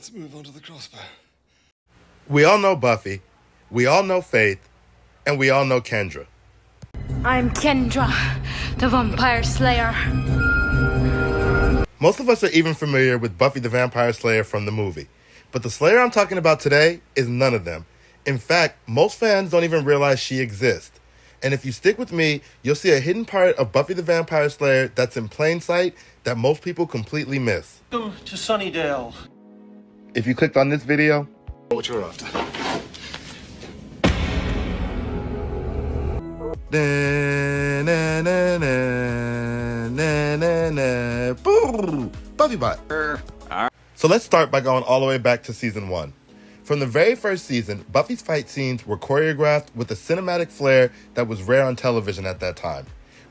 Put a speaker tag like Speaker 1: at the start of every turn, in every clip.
Speaker 1: Let's move on to the crossbow.
Speaker 2: We all know Buffy, we all know Faith, and we all know Kendra.
Speaker 3: I'm Kendra, the Vampire Slayer.
Speaker 2: Most of us are even familiar with Buffy the Vampire Slayer from the movie. But the Slayer I'm talking about today is none of them. In fact, most fans don't even realize she exists. And if you stick with me, you'll see a hidden part of Buffy the Vampire Slayer that's in plain sight that most people completely miss.
Speaker 4: Welcome to Sunnydale.
Speaker 2: If you clicked on this video,
Speaker 1: What you're after.
Speaker 2: BuffyBot. So let's start by going all the way back to season 1. From the very first season, Buffy's fight scenes were choreographed with a cinematic flair that was rare on television at that time.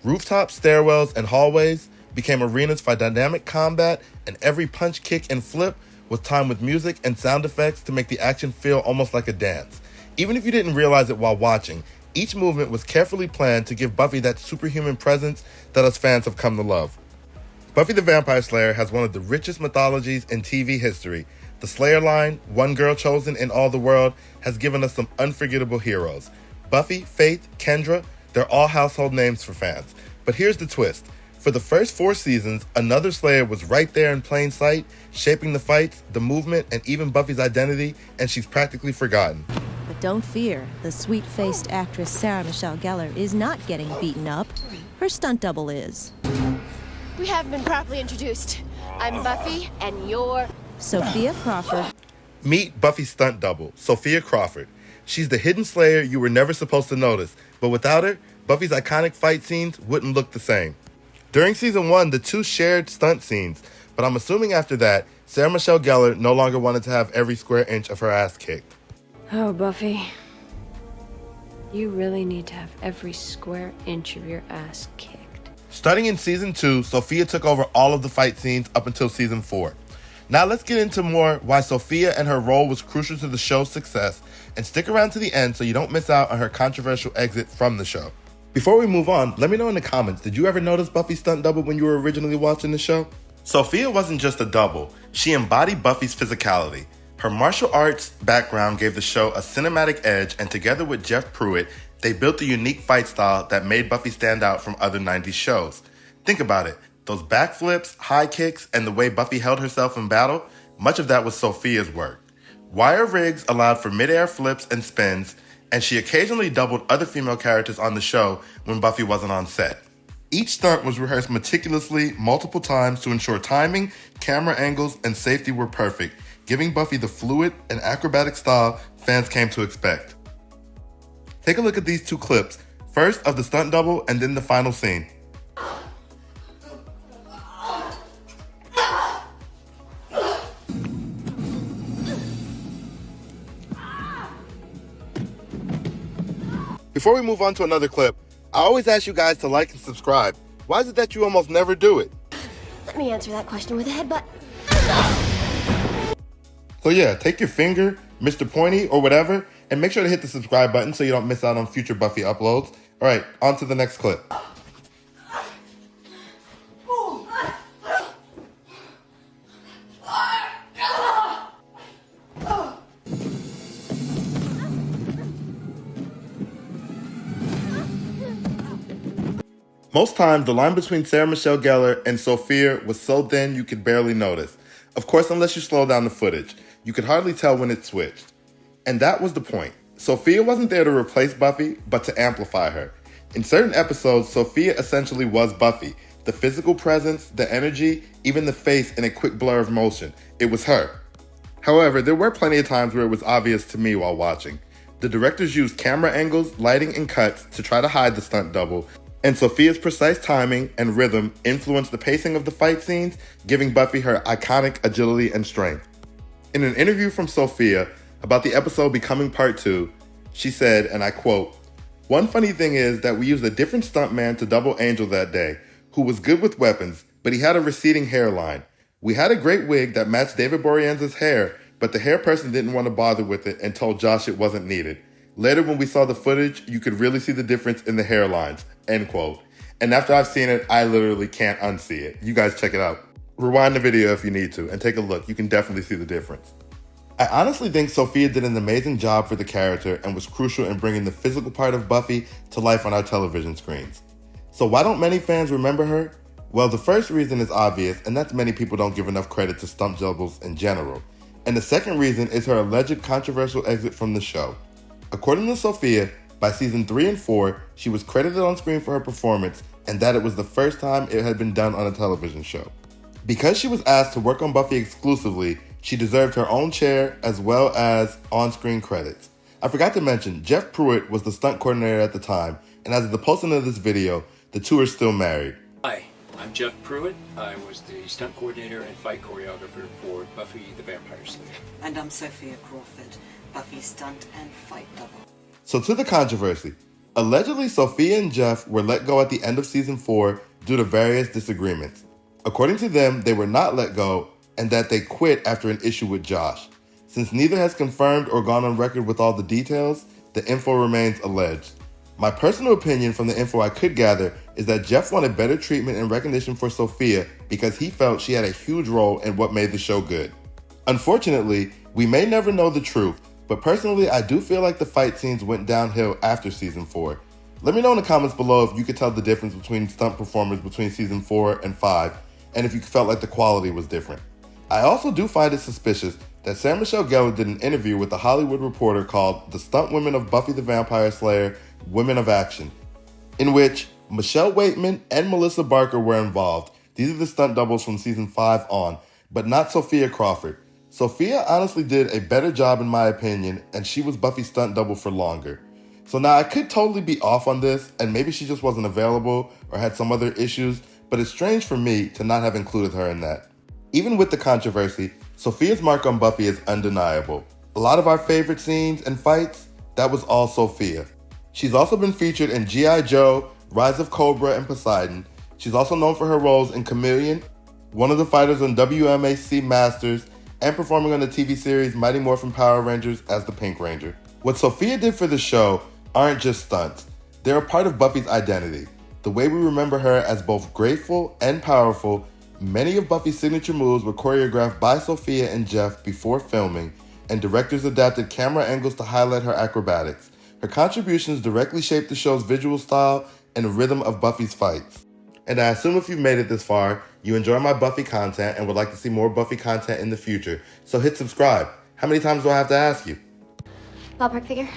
Speaker 2: Rooftops, stairwells, and hallways became arenas for dynamic combat, and every punch, kick, and flip was timed with music and sound effects to make the action feel almost like a dance. Even if you didn't realize it while watching, each movement was carefully planned to give Buffy that superhuman presence that us fans have come to love. Buffy the Vampire Slayer has one of the richest mythologies in TV history. The Slayer line, one girl chosen in all the world, has given us some unforgettable heroes. Buffy, Faith, Kendra, they're all household names for fans. But here's the twist. For the first 4 seasons, another Slayer was right there in plain sight, shaping the fights, the movement, and even Buffy's identity, and she's practically forgotten.
Speaker 5: But don't fear, the sweet-faced actress Sarah Michelle Gellar is not getting beaten up. Her stunt double is.
Speaker 6: We haven't been properly introduced. I'm Buffy, and you're...
Speaker 5: Sophia Crawford.
Speaker 2: Meet Buffy's stunt double, Sophia Crawford. She's the hidden Slayer you were never supposed to notice, but without her, Buffy's iconic fight scenes wouldn't look the same. During season 1, the two shared stunt scenes, but I'm assuming after that, Sarah Michelle Gellar no longer wanted to have every square inch of her ass kicked.
Speaker 7: Oh, Buffy. You really need to have every square inch of your ass kicked.
Speaker 2: Starting in season 2, Sophia took over all of the fight scenes up until season 4. Now let's get into more why Sophia and her role was crucial to the show's success, and stick around to the end so you don't miss out on her controversial exit from the show. Before we move on, let me know in the comments, did you ever notice Buffy's stunt double when you were originally watching the show? Sophia wasn't just a double, she embodied Buffy's physicality. Her martial arts background gave the show a cinematic edge, and together with Jeff Pruitt, they built a unique fight style that made Buffy stand out from other 90s shows. Think about it, those backflips, high kicks, and the way Buffy held herself in battle, much of that was Sophia's work. Wire rigs allowed for mid-air flips and spins, and she occasionally doubled other female characters on the show when Buffy wasn't on set. Each stunt was rehearsed meticulously multiple times to ensure timing, camera angles, and safety were perfect, giving Buffy the fluid and acrobatic style fans came to expect. Take a look at these 2 clips, first of the stunt double and then the final scene. Before we move on to another clip, I always ask you guys to like and subscribe. Why is it that you almost never do it?
Speaker 6: Let me answer that question with a headbutt.
Speaker 2: So yeah, take your finger, Mr. Pointy, or whatever, and make sure to hit the subscribe button so you don't miss out on future Buffy uploads. Alright, on to the next clip. Most times, the line between Sarah Michelle Gellar and Sophia was so thin you could barely notice. Of course, unless you slow down the footage. You could hardly tell when it switched. And that was the point. Sophia wasn't there to replace Buffy, but to amplify her. In certain episodes, Sophia essentially was Buffy. The physical presence, the energy, even the face in a quick blur of motion. It was her. However, there were plenty of times where it was obvious to me while watching. The directors used camera angles, lighting, and cuts to try to hide the stunt double, and Sophia's precise timing and rhythm influenced the pacing of the fight scenes, giving Buffy her iconic agility and strength. In an interview from Sophia about the episode becoming part 2, she said, and I quote, "One funny thing is that we used a different stuntman to double Angel that day, who was good with weapons, but he had a receding hairline. We had a great wig that matched David Boreanaz's hair, but the hair person didn't want to bother with it and told Josh it wasn't needed. Later when we saw the footage, you could really see the difference in the hairlines," end quote. And after I've seen it, I literally can't unsee it. You guys check it out. Rewind the video if you need to and take a look. You can definitely see the difference. I honestly think Sophia did an amazing job for the character and was crucial in bringing the physical part of Buffy to life on our television screens. So why don't many fans remember her? Well, the first reason is obvious, and that's many people don't give enough credit to stunt doubles in general. And the second reason is her alleged controversial exit from the show. According to Sophia, by season 3 and 4, she was credited on screen for her performance and that it was the first time it had been done on a television show. Because she was asked to work on Buffy exclusively, she deserved her own chair as well as on-screen credits. I forgot to mention, Jeff Pruitt was the stunt coordinator at the time, and as of the posting of this video, the two are still married.
Speaker 4: Hi, I'm Jeff Pruitt. I was the stunt coordinator and fight choreographer for Buffy the Vampire Slayer.
Speaker 8: And I'm Sophia Crawford, Buffy's stunt and fight double.
Speaker 2: So to the controversy. Allegedly, Sophia and Jeff were let go at the end of season 4 due to various disagreements. According to them, they were not let go and that they quit after an issue with Josh. Since neither has confirmed or gone on record with all the details, the info remains alleged. My personal opinion from the info I could gather is that Jeff wanted better treatment and recognition for Sophia because he felt she had a huge role in what made the show good. Unfortunately, we may never know the truth, but personally I do feel like the fight scenes went downhill after season 4. Let me know in the comments below if you could tell the difference between stunt performers between season 4 and 5, and if you felt like the quality was different. I also do find it suspicious that Sarah Michelle Gellar did an interview with the Hollywood Reporter called The Stunt Women of Buffy the Vampire Slayer, Women of Action, in which Michelle Waitman and Melissa Barker were involved. These are the stunt doubles from season 5 on, but not Sophia Crawford. Sophia honestly did a better job in my opinion, and she was Buffy's stunt double for longer. So now I could totally be off on this, and maybe she just wasn't available or had some other issues, but it's strange for me to not have included her in that. Even with the controversy, Sophia's mark on Buffy is undeniable. A lot of our favorite scenes and fights, that was all Sophia. She's also been featured in G.I. Joe, Rise of Cobra, and Poseidon. She's also known for her roles in Chameleon, one of the fighters on WMAC Masters, and performing on the TV series Mighty Morphin Power Rangers as the Pink Ranger. What Sophia did for the show aren't just stunts. They're a part of Buffy's identity. The way we remember her as both graceful and powerful, many of Buffy's signature moves were choreographed by Sophia and Jeff before filming, and directors adapted camera angles to highlight her acrobatics. Her contributions directly shaped the show's visual style and the rhythm of Buffy's fights. And I assume if you've made it this far, you enjoy my Buffy content and would like to see more Buffy content in the future. So hit subscribe. How many times do I have to ask you?
Speaker 6: Ballpark figure.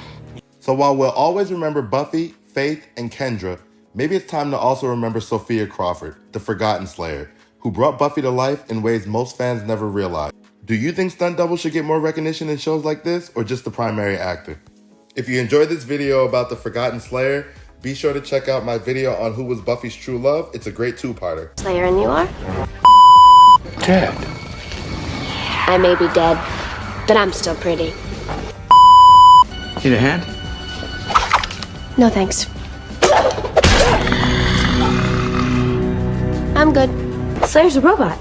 Speaker 2: So while we'll always remember Buffy, Faith, and Kendra, maybe it's time to also remember Sophia Crawford, the Forgotten Slayer, who brought Buffy to life in ways most fans never realized. Do you think stunt doubles should get more recognition in shows like this, or just the primary actor? If you enjoyed this video about the Forgotten Slayer, be sure to check out my video on who was Buffy's true love. It's a great two-parter.
Speaker 6: Slayer, and you are?
Speaker 1: Dead.
Speaker 6: I may be dead, but I'm still pretty.
Speaker 1: Need a hand?
Speaker 6: No thanks. I'm good.
Speaker 7: Slayer's a robot.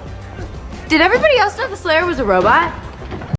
Speaker 7: Did everybody else know the Slayer was a robot?